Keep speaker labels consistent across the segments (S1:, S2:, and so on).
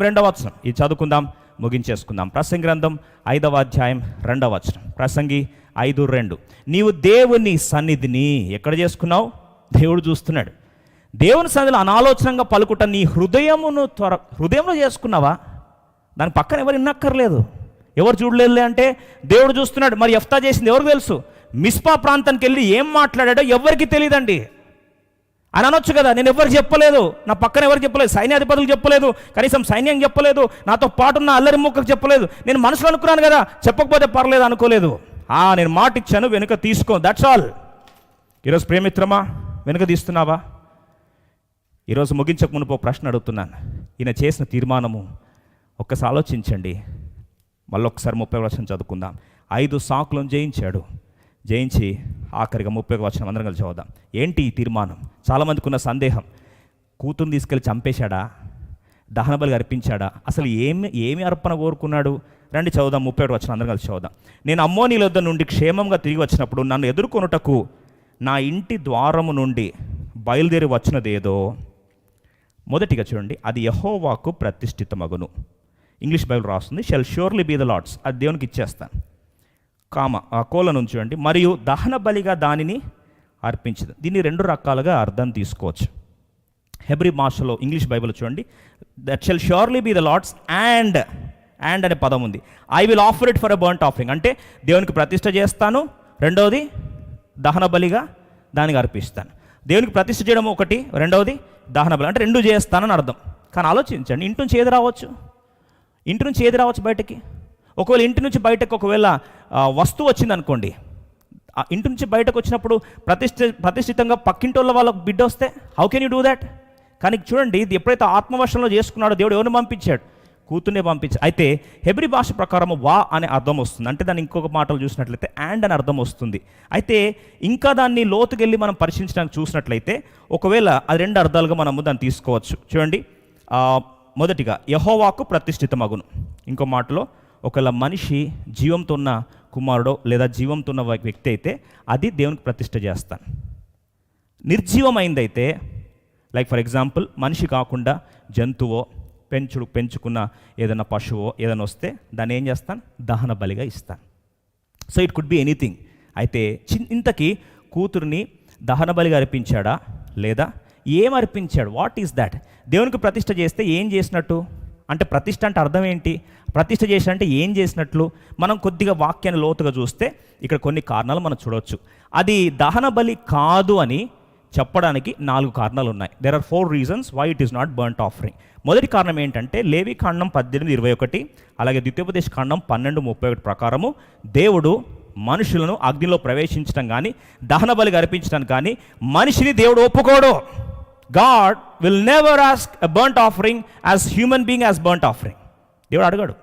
S1: 2వ వచనం ఇది చదువుకుందాం, ముగించేసుకుందాం. ప్రసంగి గ్రంథం 5వ అధ్యాయం 2వ వచనం. ప్రసంగి 5:2. నీవు దేవుని సన్నిధిని ఎక్కడ చేసుకున్నావు? దేవుడు చూస్తున్నాడు. దేవుని సన్నిధిలో అనాలోచనంగా పలుకుట నీ హృదయంలో చేసుకున్నావా? దాని పక్కన ఎవరు విన్నక్కర్లేదు, ఎవరు చూడలేదులే అంటే దేవుడు చూస్తున్నాడు. మరి యెఫ్తా చేసింది ఎవరికి తెలుసు? మిస్పా ప్రాంతానికి వెళ్ళి ఏం మాట్లాడాడో ఎవరికి తెలియదండి. అని అనొచ్చు కదా, నేను ఎవరికి చెప్పలేదు, నా పక్కన ఎవరికి చెప్పలేదు, సైన్యాధిపతులకు చెప్పలేదు, కనీసం సైన్యం చెప్పలేదు, నాతో పాటున్న అల్లరి ముక్కకు చెప్పలేదు. నేను మనసులో అనుకున్నాను కదా, చెప్పకపోతే పర్లేదు అనుకోలేదు. నేను మాట ఇచ్చాను, వెనుక తీసుకో, దట్స్ ఆల్. ఈరోజు ప్రేమిత్రమా, వెనుక తీస్తున్నావా? ఈరోజు ముగించక మునుపు ప్రశ్న అడుగుతున్నాను. ఈయన చేసిన తీర్మానము ఒక్కసారి ఆలోచించండి. మళ్ళొక్కసారి 30వ వచనం చదువుకుందాం. 5 సాకులను జయించి ఆఖరిగా 30వ వచనం అందరం కలిసి చదువుదాం. ఏంటి ఈ తీర్మానం? చాలామందికి ఉన్న సందేహం, కూతురుని తీసుకెళ్ళి చంపేశాడా, దహన బలి అర్పించాడా, అసలు ఏమి అర్పణ కోరుకున్నాడు? రండి చదువుదాం, 31వ వచనం అందరం కలిసి చదువుదాం. నేను అమ్మోనీయుల వద్ద నుండి క్షేమంగా తిరిగి వచ్చినప్పుడు నన్ను ఎదుర్కొనుటకు నా ఇంటి ద్వారము నుండి బయలుదేరి వచ్చినదేదో, మొదటిగా చూడండి, అది యెహోవాకు ప్రతిష్ఠితమగును. ఇంగ్లీష్ బైబిల్ రాస్తుంది, shall surely be the Lord's, అది దేవునికి ఇచ్చేస్తాను. కోల నుంచి చూడండి, మరియు దహన బలిగా దానిని అర్పించదు. దీన్ని 2 రకాలుగా అర్థం తీసుకోవచ్చు. హెబ్రీ భాషలో ఇంగ్లీష్ బైబిల్ చూడండి, that shall surely be the Lord's and అనే పదం ఉంది. I will offer it for a burnt offering, అంటే దేవునికి ప్రతిష్ఠ చేస్తాను, రెండవది దహన బలిగా దానికి అర్పిస్తాను. దేవునికి ప్రతిష్ఠ చేయడం ఒకటి, రెండవది దహన బలి, అంటే 2 చేస్తానని అర్థం. కానీ ఆలోచించండి, ఇంటి నుంచి ఏది రావచ్చు బయటకి? ఒకవేళ ఇంటి నుంచి బయటకు వస్తువు వచ్చింది అనుకోండి, ఇంటి నుంచి బయటకు వచ్చినప్పుడు ప్రతిష్ఠితంగా పక్కింటోళ్ళ వాళ్ళకు బిడ్డ వస్తే how can you do that? కానీ చూడండి, ఇది ఎప్పుడైతే ఆత్మవర్షంలో చేసుకున్నాడో దేవుడు ఎవరిని పంపించాడు? కూతుర్నే పంపించాడు. అయితే హెబ్రీ భాష ప్రకారం వా అనే అర్థం వస్తుంది, అంటే దాన్ని ఇంకొక మాటలు చూసినట్లయితే అండ్ అని అర్థం వస్తుంది. అయితే ఇంకా దాన్ని లోతుకెళ్ళి మనం పరిశీలించడానికి చూసినట్లయితే ఒకవేళ అది 2 అర్థాలుగా మనము దాన్ని తీసుకోవచ్చు. చూడండి, మొదటిగా యెహోవాకు ప్రతిష్ఠితమగును. ఇంకో మాటలో ఒకవేళ మనిషి జీవంతో ఉన్న కుమారుడో లేదా జీవంతో ఉన్న వ్యక్తి అయితే అది దేవునికి ప్రతిష్ఠ చేస్తాను. నిర్జీవమైందైతే, లైక్ ఫర్ ఎగ్జాంపుల్ మనిషి కాకుండా జంతువో పెంచుకున్న ఏదైనా పశువో ఏదైనా వస్తే దాన్ని ఏం చేస్తాను? దహన బలిగా ఇస్తాను. So it could be anything. అయితే ఇంతకీ కూతుర్ని దహన బలిగా అర్పించాడా లేదా ఏం అర్పించాడు? What is that? దేవునికి ప్రతిష్ఠ చేస్తే ఏం చేసినట్టు? అంటే ప్రతిష్ఠ అంటే అర్థం ఏంటి? ప్రతిష్ఠ చేసినంటే ఏం చేసినట్లు? మనం కొద్దిగా వాక్యాన్ని లోతుగా చూస్తే ఇక్కడ కొన్ని కారణాలు మనం చూడవచ్చు. అది దహన బలి కాదు అని చెప్పడానికి 4 కారణాలు ఉన్నాయి. There are 4 reasons why it is not burnt offering. మొదటి కారణం ఏంటంటే లేవి కాండం 18:21, అలాగే ద్వితీయోపదేశ కాండం 12:31 ప్రకారము దేవుడు మనుషులను అగ్నిలో ప్రవేశించడం కానీ దహన బలిగా అర్పించడం కానీ మనిషిని దేవుడు ఒప్పుకోడు. God will never ask a burnt offering as human being as burnt offering. దేవుడు అడగాడు.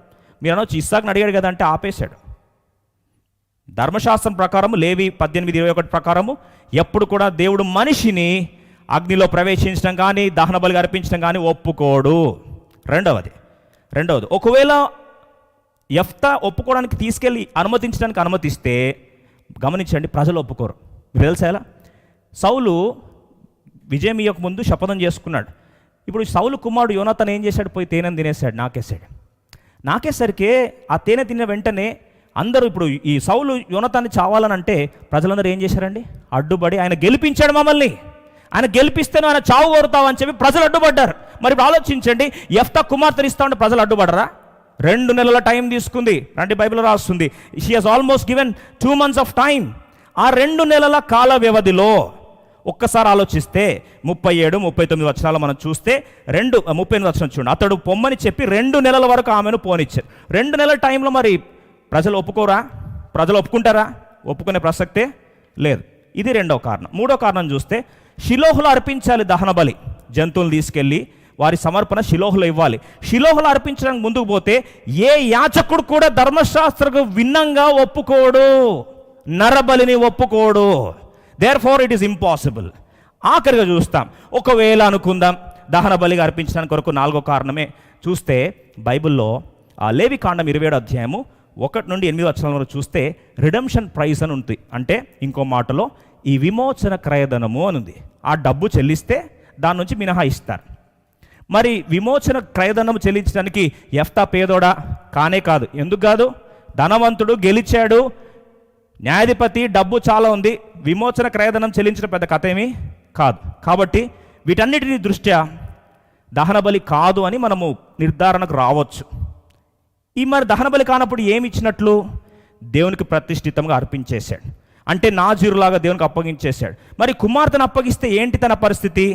S1: మీరు అనొచ్చు ఇస్సాకుని అడిగాడు కదా అంటే ఆపేశాడు. ధర్మశాస్త్రం ప్రకారం లేవి 18:21 ప్రకారము ఎప్పుడు కూడా దేవుడు మనిషిని అగ్నిలో ప్రవేశించడం కానీ దహన బలిగా అర్పించడం కానీ ఒప్పుకోడు. రెండవది ఒకవేళ యెఫ్తా ఒప్పుకోవడానికి తీసుకెళ్ళి అనుమతించడానికి అనుమతిస్తే గమనించండి, ప్రజలు ఒప్పుకోరు. మీరు తెలుసా ఎలా? సౌలు విజయం ఇయ్యక ముందు శపథం చేసుకున్నాడు. ఇప్పుడు సౌలు కుమారుడు యోనాతాను ఏం చేశాడు? పోయి తేనెను తినేశాడు, నాకేసరికి ఆ తేనె తిన్న వెంటనే అందరూ ఇప్పుడు ఈ సౌలు యోనాతాన్ని చావాలని అంటే ప్రజలందరూ ఏం చేశారండి? అడ్డుపడి ఆయన గెలిపించాడు మమ్మల్ని, ఆయన గెలిపిస్తేనే ఆయన చావు కోరుతావు అని చెప్పి ప్రజలు అడ్డుపడ్డారు. మరి ఇప్పుడు ఆలోచించండి, యెఫ్తా కుమార్తెను ఇస్తా ఉంటే ప్రజలు అడ్డుపడరా? 2 నెలల టైం తీసుకుంది. రండి బైబిల్ రాస్తుంది, she has almost given 2 months of time. ఆ 2 నెలల కాల వ్యవధిలో ఒక్కసారి ఆలోచిస్తే 37, 39 వచనాలు మనం చూస్తే 38 వచనం చూడండి. అతడు పొమ్మని చెప్పి 2 నెలల వరకు ఆమెను పోనిచ్చారు. 2 నెలల టైంలో మరి ప్రజలు ఒప్పుకోరా? ప్రజలు ఒప్పుకుంటారా? ఒప్పుకునే ప్రసక్తే లేదు. ఇది 2వ కారణం. 3వ కారణం చూస్తే షిలోహులో అర్పించాలి దహన బలి. జంతువులు తీసుకెళ్ళి వారి సమర్పణ షిలోహులో ఇవ్వాలి. షిలోహులో అర్పించడానికి ముందుకు పోతే ఏ యాజకుడు కూడా ధర్మశాస్త్రకు భిన్నంగా ఒప్పుకోడు, నరబలిని ఒప్పుకోడు. Therefore it is impossible. ఆఖరిగా చూస్తాం, ఒకవేళ అనుకుందాం దహన బలిగా అర్పించడానికి కొరకు 4వ కారణమే చూస్తే బైబిల్లో లేవి కాండం 27 అధ్యాయము 1 నుండి 8 వచనాల వరకు చూస్తే రిడెంప్షన్ ప్రైస్ అని ఉంది. అంటే ఇంకో మాటలో ఈ విమోచన క్రయధనము అని ఉంది. ఆ డబ్బు చెల్లిస్తే దాని నుంచి మినహాయిస్తారు. మరి విమోచన క్రయధనం చెల్లించడానికి యెఫ్తా పేదోడా? కానే కాదు. ఎందుకు కాదు? ధనవంతుడు, గెలిచాడు, న్యాయాధిపతి, డబ్బు చాలా ఉంది. విమోచన క్రయధనం చెల్లించిన పెద్ద కథ ఏమీ కాదు. కాబట్టి వీటన్నిటిని దృష్ట్యా దహన బలి కాదు అని మనము నిర్ధారణకు రావచ్చు. ఈ మరి దహన బలి కానప్పుడు ఏమి ఇచ్చినట్లు? దేవునికి ప్రతిష్ఠితంగా అర్పించేశాడు. అంటే నాజీరులాగా దేవునికి అప్పగించేశాడు. మరి కుమార్తెను అప్పగిస్తే ఏంటి తన పరిస్థితి?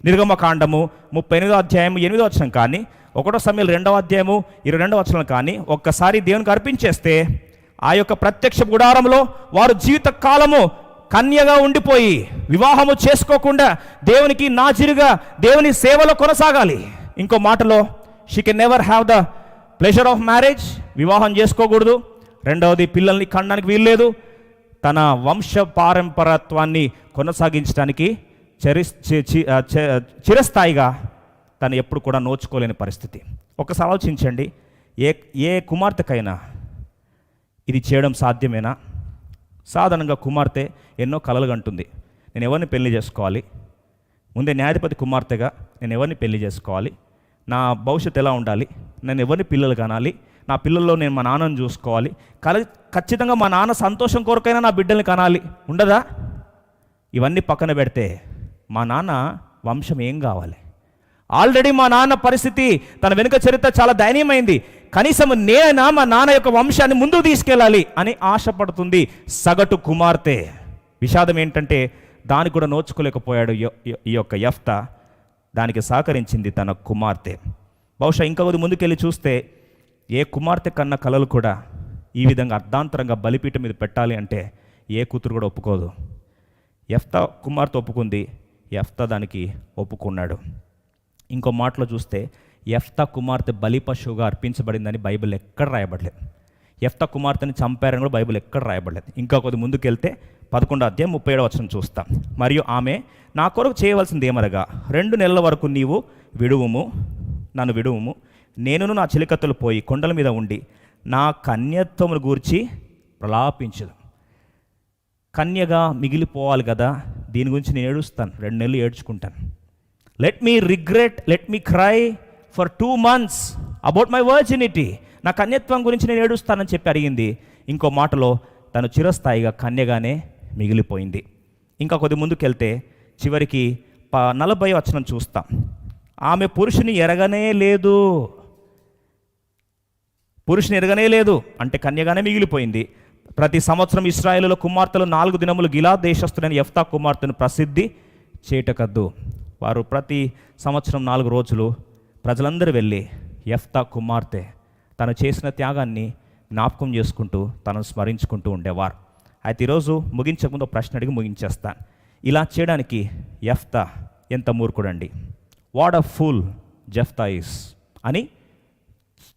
S1: నిర్గమకాండము 38వ అధ్యాయం 8వ వచనం కానీ, 1 సమూయేలు 2వ అధ్యాయము 22వ వచనం కానీ ఒక్కసారి దేవునికి అర్పించేస్తే ఆ యొక్క ప్రత్యక్ష గుడారంలో వారు జీవిత కాలము కన్యగా ఉండిపోయి వివాహము చేసుకోకుండా దేవునికి నాజీరుగా దేవుని సేవలో కొనసాగాలి. ఇంకో మాటలో she can never have the pleasure of marriage, వివాహం చేసుకోకూడదు. రెండవది, పిల్లల్ని కనడానికి వీల్లేదు. తన వంశ పారంపరత్వాన్ని కొనసాగించడానికి చిరస్థాయిగా తను ఎప్పుడు కూడా నోచుకోలేని పరిస్థితి. ఒకసారి ఆలోచించండి, ఏ కుమార్తెకైనా ఇది చేయడం సాధ్యమేనా? సాధారణంగా కుమార్తె ఎన్నో కలలు కంటుంది. నేను ఎవరిని పెళ్లి చేసుకోవాలి, ముందే న్యాయాధిపతి కుమార్తెగా నేను ఎవరిని పెళ్లి చేసుకోవాలి, నా భవిష్యత్తు ఎలా ఉండాలి, నేను ఎవరిని పిల్లలు కనాలి, నా పిల్లల్లో నేను మా నాన్నను చూసుకోవాలి, ఖచ్చితంగా మా నాన్న సంతోషం కొరకైనా నా బిడ్డల్ని కనాలి. ఉండదా? ఇవన్నీ పక్కన పెడితే మా నాన్న వంశం ఏం కావాలి? ఆల్రెడీ మా నాన్న పరిస్థితి, తన వెనుక చరిత్ర చాలా దయనీయమైంది. కనీసం నేనా మా నాన్న యొక్క వంశాన్ని ముందుకు తీసుకెళ్ళాలి అని ఆశపడుతుంది సగటు కుమార్తె. విషాదం ఏంటంటే దానికి కూడా నోచుకోలేకపోయాడు ఈ యొక్క యెఫ్తా. దానికి సహకరించింది తన కుమార్తె. బహుశా ఇంకా కొద్ది ముందుకెళ్ళి చూస్తే ఏ కుమార్తె కన్న కలలు కూడా ఈ విధంగా అర్ధాంతరంగా బలిపీఠం మీద పెట్టాలి అంటే ఏ కూతురు కూడా ఒప్పుకోదు. యెఫ్తా కుమార్తె ఒప్పుకుంది, యెఫ్తా దానికి ఒప్పుకున్నాడు. ఇంకో మాటలో చూస్తే యెఫ్తా కుమార్తె బలి పశువుగా అర్పించబడిందని బైబిల్ ఎక్కడ రాయబడలేదు. యెఫ్తా కుమార్తెని చంపారని కూడా బైబిల్ ఎక్కడ రాయబడలేదు. ఇంకా కొద్ది ముందుకెళ్తే 11వ అధ్యాయం 37వ వచనం చూస్తాం. మరియు ఆమె, నా కొరకు చేయవలసింది ఏమనగా 2 నెలల వరకు నీవు నన్ను విడువుము, నేనును నా చెలికత్తెలు పోయి కొండల మీద ఉండి నా కన్యత్వమును గూర్చి ప్రలాపించదు. కన్యగా మిగిలిపోవాలి కదా, దీని గురించి నేను ఏడుస్తాను, 2 నెలలు ఏడ్చుకుంటాను. Let me cry for 2 months about my virginity. నా కన్యత్వం గురించి నేను ఏడుస్తానని చెప్పి అడిగింది. ఇంకో మాటలో తను చిరస్థాయిగా కన్యగానే మిగిలిపోయింది. ఇంకా కొద్ది ముందుకెళ్తే చివరికి 40వ వచనం చూస్తాం. ఆమె పురుషుని ఎరగనే లేదు అంటే కన్యగానే మిగిలిపోయింది. ప్రతి సంవత్సరం ఇశ్రాయేలులో కుమార్తెలు 4 దినములు గిలాద్ దేశస్థుడైన యెఫ్తా కుమార్తెను ప్రసిద్ధి చేయటకద్దు. వారు ప్రతి సంవత్సరం 4 రోజులు ప్రజలందరూ వెళ్ళి యెఫ్తా కుమార్తె తను చేసిన త్యాగాన్ని జ్ఞాపకం చేసుకుంటూ తనను స్మరించుకుంటూ ఉండేవారు. అయితే ఈరోజు ముగించక ముందు ప్రశ్న అడిగి ముగించేస్తాను. ఇలా చేయడానికి యెఫ్తా ఎంత మూర్ఖుడండి, వాట్ అ ఫూల్ జెఫ్తా ఈస్ అని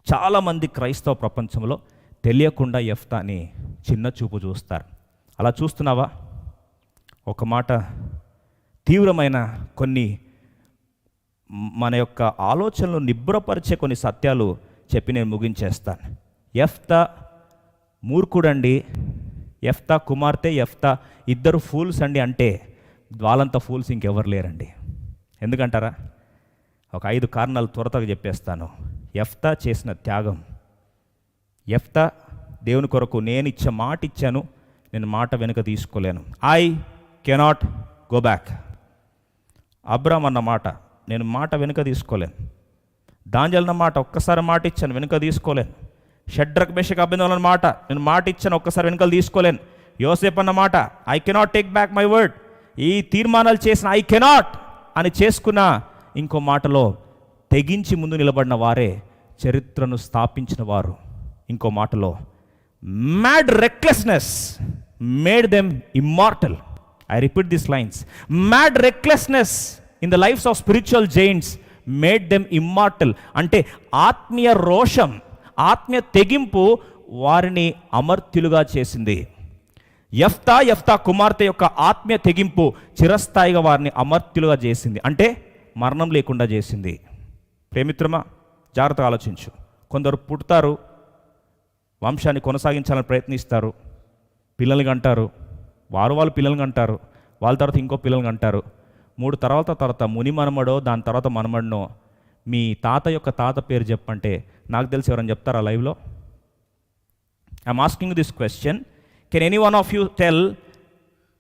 S1: చాలామంది క్రైస్తవ ప్రపంచంలో తెలియకుండా యెఫ్తాని చిన్న చూపు చూస్తారు. అలా చూస్తున్నావా? ఒక మాట, తీవ్రమైన కొన్ని మన యొక్క ఆలోచనలు నిబ్బరపరిచే కొన్ని సత్యాలు చెప్పి నేను ముగించేస్తాను. యెఫ్తా మూర్ఖుడండి, యెఫ్తా కుమార్తె, యెఫ్తా ఇద్దరు ఫూల్స్ అండి అంటే వాళ్ళంతా ఫూల్స్ ఇంకెవరు లేరండి. ఎందుకంటారా? ఒక 5 కారణాలు త్వరగా చెప్పేస్తాను. యెఫ్తా చేసిన త్యాగం, యెఫ్తా దేవుని కొరకు నేను మాట ఇచ్చాను, నేను మాట వెనుక తీసుకోలేను. I cannot go back. Abram అన్న మాట నేను మాట వెనుక తీసుకోలేను. దానియేలు అన్న మాట ఒక్కసారి మాట ఇచ్చాను, వెనుక తీసుకోలేను. షడ్రక్ మేషక్ అబేద్నెగో మాట నేను మాట ఇచ్చాను, ఒక్కసారి వెనుకలు తీసుకోలేను. యోసేపు అన్న మాట I cannot take back my word. ఈ తీర్మానాలు చేసిన ఐ కెనాట్ అని చేసుకున్న ఇంకో మాటలో తెగించి ముందు నిలబడిన వారే చరిత్రను స్థాపించిన వారు. ఇంకో మాటలో mad recklessness made them immortal. I repeat this lines. Mad recklessness in the lives of spiritual giants made them immortal. అంటే ఆత్మీయ రోషం, ఆత్మీయ తెగింపు వారిని అమర్త్యులుగా చేసింది. యెఫ్తా కుమార్తె యొక్క ఆత్మీయ తెగింపు చిరస్థాయిగా వారిని అమర్త్యులుగా చేసింది, అంటే మరణం లేకుండా చేసింది. ప్రేమిత్రమా, జాగ్రత్తగా ఆలోచించు. కొందరు పుడతారు, వంశాన్ని కొనసాగించాలని ప్రయత్నిస్తారు, పిల్లల్ని కంటారు, వాళ్ళు పిల్లల్ని కంటారు, వాళ్ళ తర్వాత ఇంకో పిల్లల్ని కంటారు. 3 తర్వాత ముని మనమడో దాని తర్వాత మనమడనో మీ తాత యొక్క తాత పేరు చెప్పంటే నాకు తెలిసి ఎవరైనా చెప్తారా లైవ్లో? I'm asking this question. Can any one of you tell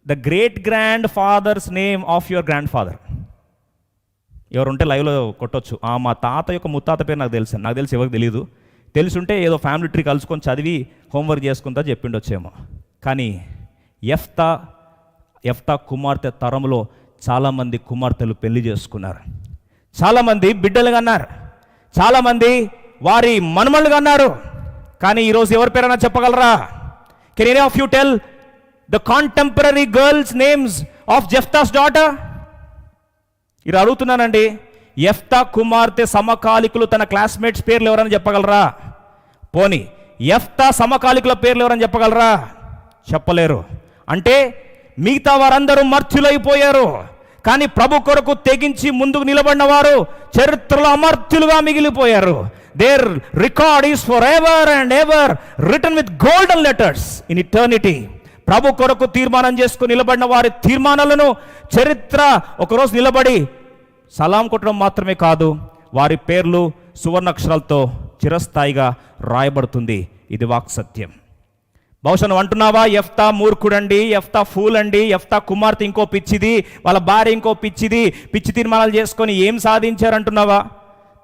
S1: the great grand father's name of your grand father? ఎవరుంటే లైవ్లో కొట్టొచ్చు. మా తాత యొక్క ముత్తాత పేరు నాకు తెలిసి ఎవరికి తెలియదు. తెలుసుంటే ఏదో ఫ్యామిలీ ట్రీ కలుసుకొని చదివి హోంవర్క్ చేసుకుంటా చెప్పిండొచ్చేమో. కానీ యెఫ్తా కుమార్తె తరంలో చాలామంది కుమార్తెలు పెళ్లి చేసుకున్నారు, చాలామంది బిడ్డలుగా అన్నారు, చాలామంది వారి మనుమళ్ళుగా అన్నారు. కానీ ఈరోజు ఎవరి పేరైనా చెప్పగలరా? Can any of you tell the contemporary girls names of Jephthah's daughter? ఇది అడుగుతున్నానండి. యెఫ్తా కుమార్తె సమకాలికులు తన క్లాస్మేట్స్ పేర్లు ఎవరైనా చెప్పగలరా? పోనీ యెఫ్తా సమకాలికుల పేర్లు ఎవరైనా చెప్పగలరా? చెప్పలేరు. అంటే మిగతా వారందరూ మర్త్యులైపోయారు. కానీ ప్రభు కొరకు తెగించి ముందుకు నిలబడిన వారు చరిత్రలో అమర్త్యులుగా మిగిలిపోయారు. Their record is for ever and ever written with golden letters in eternity. ప్రభు కొరకు తీర్మానం చేసుకుని నిలబడిన వారి తీర్మానాలను చరిత్ర ఒకరోజు నిలబడి సలాం కొట్టడం మాత్రమే కాదు, వారి పేర్లు సువర్ణాక్షరాలతో చిరస్థాయిగా రాయబడుతుంది. ఇది వాక్సత్యం. బహుశా నువ్వు అంటున్నావా, యెఫ్తా మూర్ఖుడండి, యెఫ్తా ఫూల్ అండి, యెఫ్తా కుమార్తె ఇంకో పిచ్చిది, వాళ్ళ భార్య ఇంకో పిచ్చిది, పిచ్చి తీర్మానాలు చేసుకొని ఏం సాధించారు అంటున్నావా?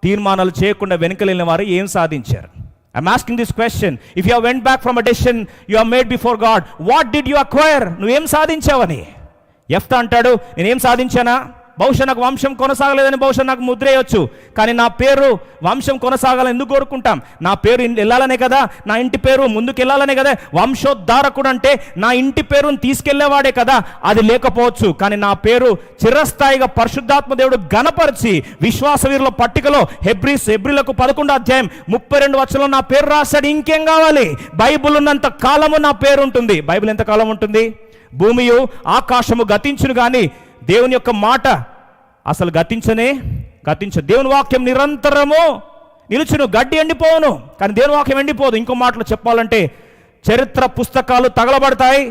S1: తీర్మానాలు చేయకుండా వెనుకలేని వారు ఏం సాధించారు? I'm asking this question. If you have went back from a decision you have made before God, what did you acquire? నువ్వేం సాధించావని? యెఫ్తా అంటాడు, నేనేం సాధించానా? బహుశా నాకు వంశం కొనసాగలేదని బహుశా నాకు ముద్రేయొచ్చు, కానీ నా పేరు వంశం కొనసాగాలని ఎందుకు కోరుకుంటాం? నా పేరు వెళ్ళాలనే కదా, నా ఇంటి పేరు ముందుకు వెళ్ళాలనే కదా. వంశోద్ధారకుడు అంటే నా ఇంటి పేరుని తీసుకెళ్లేవాడే కదా. అది లేకపోవచ్చు, కానీ నా పేరు చిరస్థాయిగా పరిశుద్ధాత్మ దేవుడు గణపరిచి విశ్వాస వీరుల పట్టికలో హెబ్రీలకు 11వ అధ్యాయం 32 వచనంలో నా పేరు రాశాడు. ఇంకేం కావాలి? బైబిల్ ఉన్నంత కాలము నా పేరు ఉంటుంది. బైబిల్ ఎంత కాలం ఉంటుంది? భూమియు ఆకాశము గతించును కానీ దేవుని యొక్క మాట అసలు గతించ. దేవుని వాక్యం నిరంతరము నిలుచును, గడ్డి ఎండిపోవును, కానీ దేవుని వాక్యం ఎండిపోదు. ఇంకో మాటలు చెప్పాలంటే చరిత్ర పుస్తకాలు తగలబడతాయి,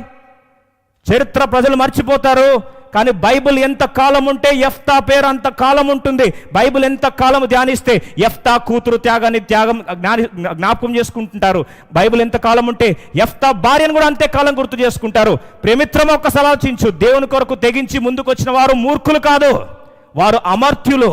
S1: చరిత్ర ప్రజలు మర్చిపోతారు, కానీ బైబిల్ ఎంత కాలం ఉంటే యెఫ్తా పేరు అంత కాలం ఉంటుంది. బైబిల్ ఎంత కాలం ధ్యానిస్తే యెఫ్తా కూతురు జ్ఞాపకం చేసుకుంటుంటారు. బైబిల్ ఎంత కాలం ఉంటే యెఫ్తా భార్యను కూడా అంతే కాలం గుర్తు చేసుకుంటారు. ప్రేమిత్రమ ఒక్కసారి ఆలోచించు. దేవుని కొరకు తెగించి ముందుకు వచ్చిన వారు మూర్ఖులు కాదు, వారు అమర్త్యులు.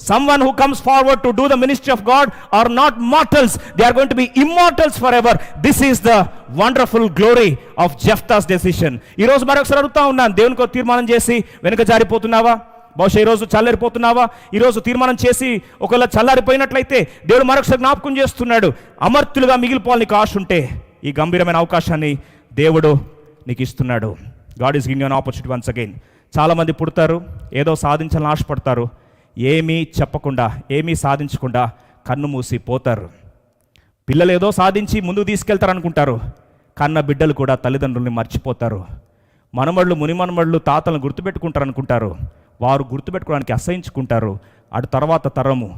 S1: Someone who comes forward to do the ministry of God are not mortals, they are going to be immortals forever. This is the wonderful glory of Jephthah's decision. ఈ రోజు మరొకసారి అడుగుతా ఉన్నాను, దేవునికి తీర్మానం చేసి వెనుక జారిపోతున్నావా? బహుశా ఈరోజు చల్లారిపోతున్నావా? ఈరోజు తీర్మానం చేసి ఒకవేళ చల్లారిపోయినట్లయితే దేవుడు మరొకసారి జ్ఞాపకం చేస్తున్నాడు. అమర్త్యులుగా మిగిలిపోవాలి నీకు ఆశ ఉంటే ఈ గంభీరమైన అవకాశాన్ని దేవుడు నీకు ఇస్తున్నాడు. God is giving you an opportunity once again. చాలామంది పుడతారు, ఏదో సాధించాలని ఆశపడతారు, ఏమీ చెప్పకుండా ఏమీ సాధించకుండా కన్ను మూసి పోతారు. పిల్లలు ఏదో సాధించి ముందుకు తీసుకెళ్తారు అనుకుంటారు, కన్న బిడ్డలు కూడా తల్లిదండ్రుల్ని మర్చిపోతారు. మనమళ్ళు మునిమనమళ్ళు తాతలను గుర్తుపెట్టుకుంటారు అనుకుంటారు, వారు గుర్తుపెట్టుకోవడానికి అసహించుకుంటారు. అటు తర్వాత తరము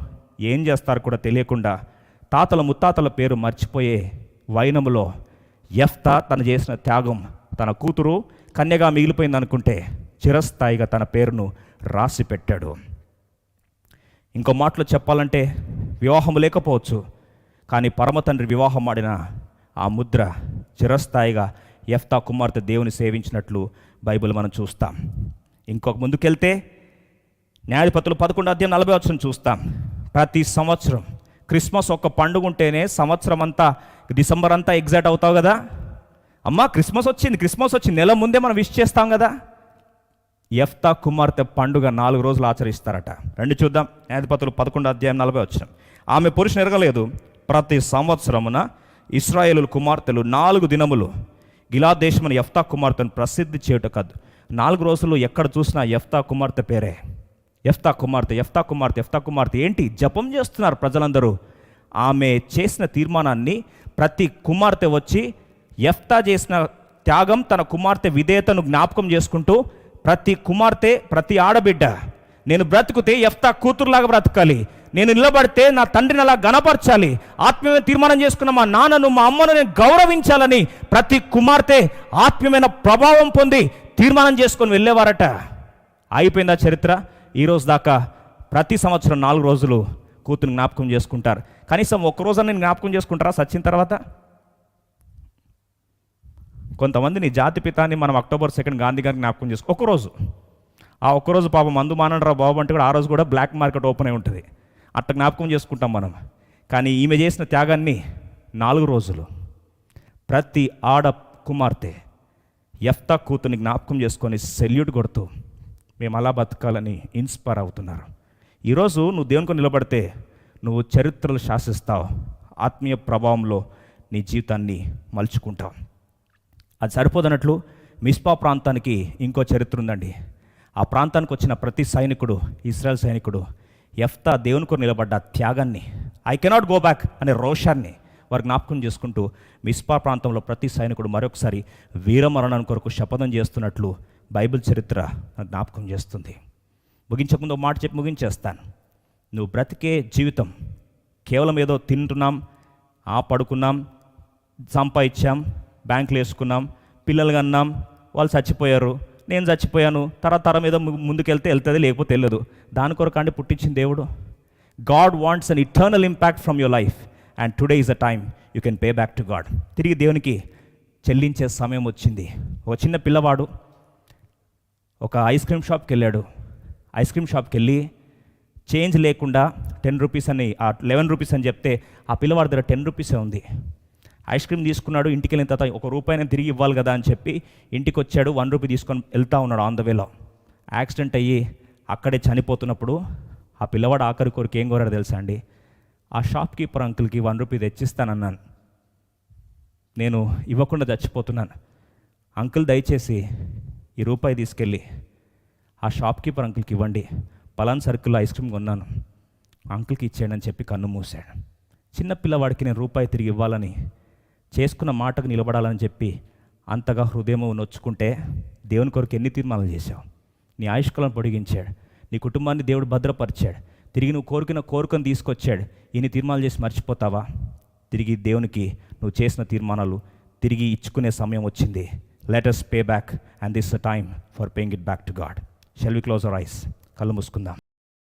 S1: ఏం చేస్తారు కూడా తెలియకుండా తాతల ముత్తాతల పేరు మర్చిపోయే వైనములో యెఫ్తా తను చేసిన త్యాగం తన కూతురు కన్యగా మిగిలిపోయింది అనుకుంటే చిరస్థాయిగా తన పేరును రాసి పెట్టాడు. ఇంకో మాటలో చెప్పాలంటే వివాహం లేకపోవచ్చు, కానీ పరమతండ్రి వివాహం ఆడిన ఆ ముద్ర చిరస్థాయిగా యెఫ్తా కుమార్తె దేవుని సేవించినట్లు బైబిల్ మనం చూస్తాం. ఇంకొక ముందుకెళ్తే న్యాయాధిపతులు 11వ అధ్యాయం 40వ వచనం చూస్తాం. ప్రతి సంవత్సరం క్రిస్మస్ ఒక పండుగ ఉంటేనే సంవత్సరం అంతా డిసెంబర్ అంతా ఎగ్జైట్ అవుతావు కదా. అమ్మా క్రిస్మస్ వచ్చింది నెల ముందే మనం విష్ చేస్తాం కదా. యెఫ్తా కుమార్తె పండుగ 4 రోజులు ఆచరిస్తారట. రండి చూద్దాం. న్యాయాధిపతులు 11వ అధ్యాయం 40వ వచనం. ఆమె పురుషుని ఎరగలేదు. ప్రతి సంవత్సరమున ఇశ్రాయేలు కుమార్తెలు 4 దినములు గిలాద్ దేశమున యెఫ్తా కుమార్తెను ప్రసిద్ధి చేయుట కాదు. 4 రోజులు ఎక్కడ చూసినా యెఫ్తా కుమార్తె పేరే. యెఫ్తా కుమార్తె ఏంటి జపం చేస్తున్నారు ప్రజలందరూ. ఆమె చేసిన తీర్మానాన్ని ప్రతి కుమార్తె వచ్చి యెఫ్తా చేసిన త్యాగం, తన కుమార్తె విధేయతను జ్ఞాపకం చేసుకుంటూ ప్రతి కుమార్తె, ప్రతి ఆడబిడ్డ, నేను బ్రతుకుతే యెఫ్తా కూతురులాగా బ్రతకాలి, నేను నిలబడితే నా తండ్రిని అలా గణపరచాలి, ఆత్మీయమైన తీర్మానం చేసుకున్న మా నాన్నను మా అమ్మను నేను గౌరవించాలని ప్రతి కుమార్తె ఆత్మీయమైన ప్రభావం పొంది తీర్మానం చేసుకొని వెళ్ళేవారట. అయిపోయిందా చరిత్ర? ఈరోజు దాకా ప్రతి సంవత్సరం 4 రోజులు కూతురు జ్ఞాపకం చేసుకుంటారు. కనీసం ఒక్కరోజు నేను జ్ఞాపకం చేసుకుంటారా చచ్చిన తర్వాత? కొంతమంది నీ జాతి పితాన్ని మనం అక్టోబర్ 2 గాంధీ గారిని జ్ఞాపకం చేసుకో ఒక్కరోజు. ఆ ఒక్కరోజు పాపం మందు మానండ్రా బాబు అంటే కూడా ఆ రోజు కూడా బ్లాక్ మార్కెట్ ఓపెన్ అయి ఉంటుంది. అట్లా జ్ఞాపకం చేసుకుంటాం మనం. కానీ ఈమె చేసిన త్యాగాన్ని 4 రోజులు ప్రతి ఆడ కుమార్తె యెఫ్తా కూతుర్ని జ్ఞాపకం చేసుకొని సెల్యూట్ కొడుతూ మేము అలా బతకాలని ఇన్స్పైర్ అవుతున్నారు. ఈరోజు నువ్వు దేవునికి నిలబడితే నువ్వు చరిత్రలు శాసిస్తావు, ఆత్మీయ ప్రభావంలో నీ జీవితాన్ని మలుచుకుంటావు. అది సరిపోదన్నట్లు మిస్పా ప్రాంతానికి ఇంకో చరిత్ర ఉందండి. ఆ ప్రాంతానికి వచ్చిన ప్రతి సైనికుడు, ఇశ్రాయేల్ సైనికుడు యెఫ్తా దేవుని కొరకు నిలబడ్డ త్యాగాన్ని, ఐ కెనాట్ గో బ్యాక్ అనే రోషాన్ని వారు జ్ఞాపకం చేసుకుంటూ మిస్పా ప్రాంతంలో ప్రతి సైనికుడు మరొకసారి వీరమరణం కొరకు శపథం చేస్తున్నట్లు బైబిల్ చరిత్ర జ్ఞాపకం చేస్తుంది. ముగించకుండా మాట చెప్పి ముగించేస్తాను. నువ్వు బ్రతికే జీవితం కేవలం ఏదో తింటున్నాం, పడుకున్నాం, సంపాదించాం, బ్యాంకులు వేసుకున్నాం, పిల్లలు కన్నాం, వాళ్ళు చచ్చిపోయారు, నేను చచ్చిపోయాను, తరం ఏదో ముందుకెళ్తే వెళ్తుంది, లేకపోతే వెళ్ళదు. దాని కొరకండి పుట్టించిన దేవుడు. God wants an eternal impact from your life and today is a time you can pay back to God. తిరిగి దేవునికి చెల్లించే సమయం వచ్చింది. ఒక చిన్న పిల్లవాడు ఒక ఐస్ క్రీమ్ షాప్కి వెళ్ళాడు. ఐస్ క్రీమ్ షాప్కి వెళ్ళి చేంజ్ లేకుండా 10 రూపీస్ అని 11 రూపీస్ అని చెప్తే ఆ పిల్లవాడి దగ్గర 10 రూపీసే ఉంది. ఐస్ క్రీమ్ తీసుకున్నాడు. ఇంటికి వెళ్ళిన తర్వాత ₹1 నేను తిరిగి ఇవ్వాలి కదా అని చెప్పి ఇంటికి వచ్చాడు. 1 రూపీ తీసుకొని వెళ్తూ ఉన్నాడు. ఆన్ ద వేలో యాక్సిడెంట్ అయ్యి అక్కడే చనిపోతున్నప్పుడు ఆ పిల్లవాడు ఆఖరి కోరిక ఏం కోరాడు తెలుసా అండి? ఆ షాప్ కీపర్ అంకుల్కి 1 రూపీ తెచ్చిస్తానన్నాను, నేను ఇవ్వకుండా చచ్చిపోతున్నాను, అంకుల్ దయచేసి ఈ రూపాయి తీసుకెళ్ళి ఆ షాప్ కీపర్ అంకుల్కి ఇవ్వండి, పలానా సర్కిల్లో ఐస్ క్రీమ్ కొన్నాను, అంకుల్కి ఇచ్చేయండి అని చెప్పి కన్ను మూసాడు. చిన్న పిల్లవాడికి నేను రూపాయి తిరిగి ఇవ్వాలని, చేసుకున్న మాటకు నిలబడాలని చెప్పి అంతగా హృదయం నొచ్చుకుంటే దేవుని కొరకు ఎన్ని తీర్మానాలు చేశావు? నీ ఆయుష్కాలను పొడిగించాడు, నీ కుటుంబాన్ని దేవుడు భద్రపరిచాడు, తిరిగి నువ్వు కోరికను తీసుకొచ్చాడు. ఇన్ని తీర్మానాలు చేసి మర్చిపోతావా? తిరిగి దేవునికి నువ్వు చేసిన తీర్మానాలు తిరిగి ఇచ్చుకునే సమయం వచ్చింది. Let us pay back and this is a time for paying it back to God. Shall we close our eyes? కళ్ళు మూసుకుందాం.